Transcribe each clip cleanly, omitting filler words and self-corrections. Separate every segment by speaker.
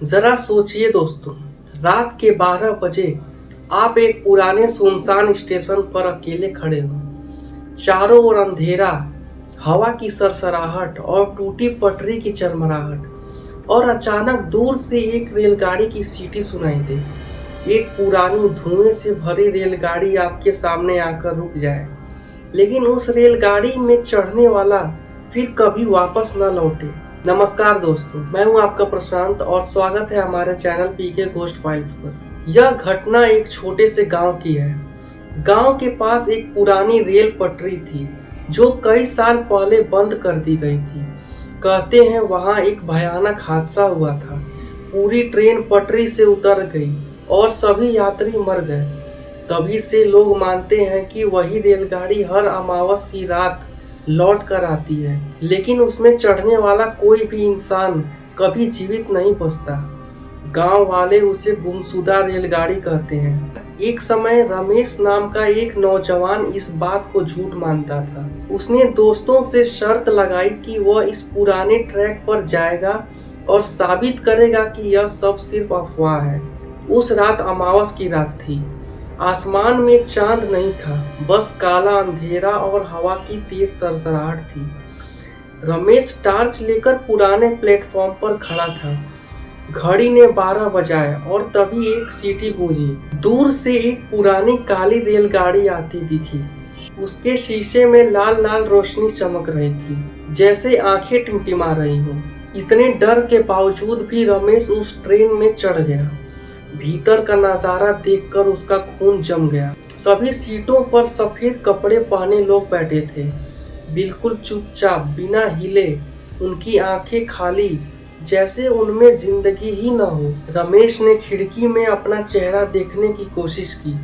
Speaker 1: जरा सोचिए दोस्तों, रात के 12 बजे आप एक पुराने सुनसान स्टेशन पर अकेले खड़े हो। चारों ओर अंधेरा, हवा की सरसराहट और टूटी पटरी की चरमराहट, और अचानक दूर से एक रेलगाड़ी की सीटी सुनाई दे। एक पुरानी धुएं से भरी रेलगाड़ी आपके सामने आकर रुक जाए, लेकिन उस रेलगाड़ी में चढ़ने वाला फिर कभी वापस न लौटे। नमस्कार दोस्तों, मैं हूं आपका प्रशांत और स्वागत है हमारे चैनल पीके घोस्ट फाइल्स पर। यह घटना एक छोटे से गांव की है। गांव के पास एक पुरानी रेल पटरी थी जो कई साल पहले बंद कर दी गई थी। कहते हैं वहां एक भयानक हादसा हुआ था। पूरी ट्रेन पटरी से उतर गई और सभी यात्री मर गए। तभी से लोग मानते हैं कि वही रेलगाड़ी हर अमावस की रात लौट कर आती है, लेकिन उसमें चढ़ने वाला कोई भी इंसान कभी जीवित नहीं बचता। गांव वाले उसे गुमशुदा रेलगाड़ी कहते हैं। एक समय रमेश नाम का एक नौजवान इस बात को झूठ मानता था। उसने दोस्तों से शर्त लगाई कि वह इस पुराने ट्रैक पर जाएगा और साबित करेगा कि यह सब सिर्फ अफवाह है। उस रात अमावस की रात थी। आसमान में चांद नहीं था, बस काला अंधेरा और हवा की तेज सरसराहट थी। रमेश टॉर्च लेकर पुराने प्लेटफॉर्म पर खड़ा था। घड़ी ने 12 बजाए और तभी एक सीटी गूंजी। दूर से एक पुरानी काली रेलगाड़ी आती दिखी। उसके शीशे में लाल लाल रोशनी चमक रही थी, जैसे आंखें टिमटिमा रही हों। इतने डर के बावजूद भी रमेश उस ट्रेन में चढ़ गया। भीतर का नजारा देखकर उसका खून जम गया। सभी सीटों पर सफेद कपड़े पहने लोग बैठे थे, बिल्कुल चुपचाप, बिना हिले, उनकी आंखें खाली, जैसे उनमें जिंदगी ही न हो। रमेश ने खिड़की में अपना चेहरा देखने की कोशिश की,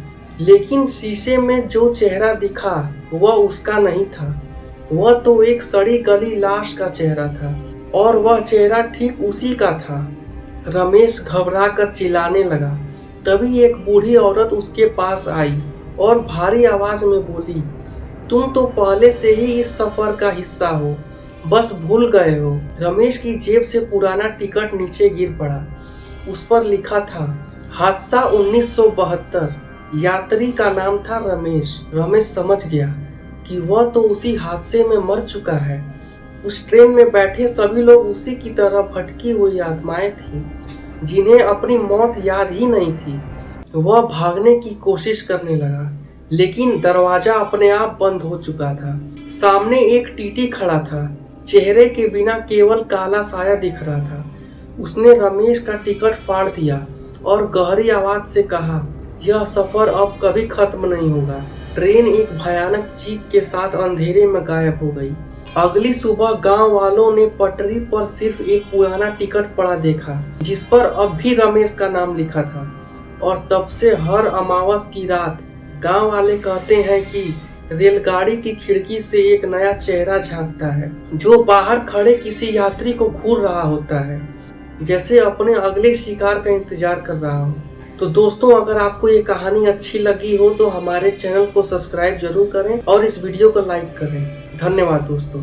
Speaker 1: लेकिन शीशे में जो चेहरा दिखा वह उसका नहीं था। वह तो एक सड़ी गली लाश का चेहरा था, और वह चेहरा ठीक उसी का था। रमेश घबरा कर चिल्लाने लगा। तभी एक बूढ़ी औरत उसके पास आई और भारी आवाज में बोली, तुम तो पहले से ही इस सफर का हिस्सा हो, बस भूल गए हो। रमेश की जेब से पुराना टिकट नीचे गिर पड़ा। उस पर लिखा था हादसा 1972। यात्री का नाम था रमेश। रमेश समझ गया कि वह तो उसी हादसे में मर चुका है। उस ट्रेन में बैठे सभी लोग उसी की तरह भटकी हुई आत्माएं थीं, जिन्हें अपनी मौत याद ही नहीं थी। वह भागने की कोशिश करने लगा, लेकिन दरवाजा अपने आप बंद हो चुका था। सामने एक टीटी खड़ा था, चेहरे के बिना केवल काला साया दिख रहा था। उसने रमेश का टिकट फाड़ दिया और गहरी आवाज से कहा, यह सफर अब कभी खत्म नहीं होगा। ट्रेन एक भयानक चीख के साथ अंधेरे में गायब हो गई। अगली सुबह गांव वालों ने पटरी पर सिर्फ एक पुराना टिकट पड़ा देखा, जिस पर अब भी रमेश का नाम लिखा था। और तब से हर अमावस की रात गांव वाले कहते हैं कि रेलगाड़ी की खिड़की से एक नया चेहरा झांकता है, जो बाहर खड़े किसी यात्री को घूर रहा होता है, जैसे अपने अगले शिकार का इंतजार कर रहा हो। तो दोस्तों, अगर आपको ये कहानी अच्छी लगी हो तो हमारे चैनल को सब्सक्राइब जरूर करें और इस वीडियो को लाइक करें। धन्यवाद दोस्तों।